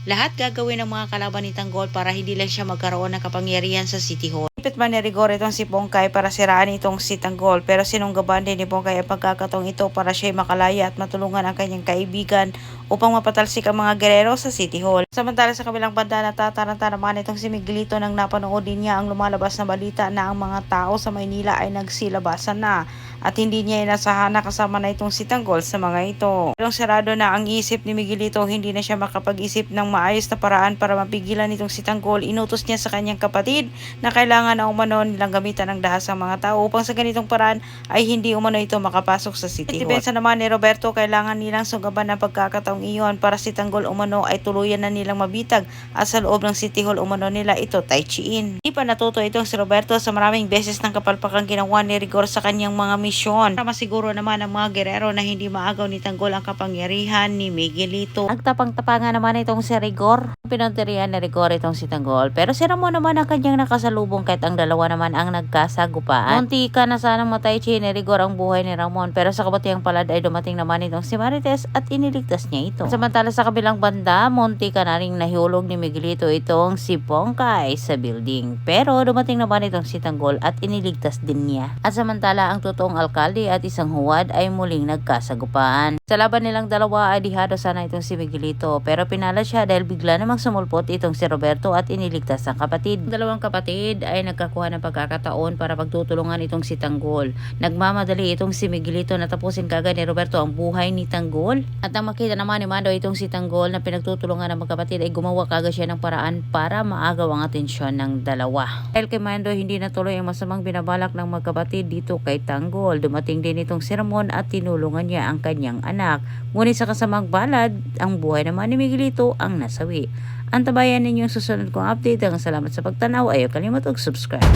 Lahat gagawin ng mga kalaban ni Tanggol para hindi lang siya magkaroon ng kapangyarihan sa City Hall. Ipit man ni Rigor itong si Bongkay para siraan itong si Tanggol, pero sinunggaban din ni Bongkay ang pagkakataong ito para siya makalaya at matulungan ang kanyang kaibigan upang mapatalsik ang mga gerero sa City Hall. Samantala sa kabilang banda, natataranta naman itong si Miguelito nang napanood din niya ang lumalabas na balita na ang mga tao sa Maynila ay nagsilabasan na at hindi niya inasahan na kasama na itong si Tanggol sa mga ito. Pero sarado na ang isip ni Miguelito, hindi na siya makapag-isip ng maayos na paraan para mapigilan itong si Tanggol. Inutos niya sa kanyang kapatid na kailangan na umano nilang gamitan ng dahas ang mga tao upang sa ganitong paraan ay hindi umano ito makapasok sa City Hall. Depensa naman ni Roberto, kailangan nilang sugaban ng pagkakataong iyon para si Tanggol umano ay tuluyan na nilang mabitag at sa loob ng City Hall umano nila ito tai-chiin. Di pa natuto itong si Roberto sa maraming beses ng kapalpakang ginawa ni Rigor sa kanyang mga misyon para masiguro naman ang mga gerero na hindi maagaw ni Tanggol ang kapangyarihan ni Miguelito. Nagtapang-tapangan naman itong si Rigor. Pinunterian ni Rigor itong si Tanggol, pero si Ramon naman ang kanyang nakasalubong kahit ang dalawa naman ang nagkasagupaan. Munti ka na sanang matay-chi ni Rigor ang buhay ni Ramon, pero sa kabutiang palad ay dumating naman itong si Marites at iniligtas niya ito. Samantala sa kabilang banda, munti ka na ring nahulog ni Miguelito itong si Bongkay sa building, pero dumating naman itong si Tanggol at iniligtas din niya. At samantala ang totoong alkalde at isang huwad ay muling nagkasagupaan. Sa laban nilang dalawa ay dihado sana itong si Miguelito, pero pinala siya dahil bigla namang sumulpot itong si Roberto at iniligtas ang kapatid. Dalawang kapatid ay nagkakuha ng pagkakataon para pagtutulungan itong si Tanggol. Nagmamadali itong si Miguelito na tapusin kagad ni Roberto ang buhay ni Tanggol. At nang makita naman ni Mando itong si Tanggol na pinagtutulungan ng magkapatid ay gumawa kagad siya ng paraan para maagaw ang atensyon ng dalawa. Dahil kay Mando hindi natuloy ang masamang binabalak ng magkapatid dito kay Tanggol, dumating din itong si Ramon at tinulungan niya ang kanyang anak. Ngunit sa kasamang balad, ang buhay naman ni Miguelito ang nasawi. Antabayan ninyong susunod kong update. Salamat sa pagtanaw. Ayaw kalimut og subscribe.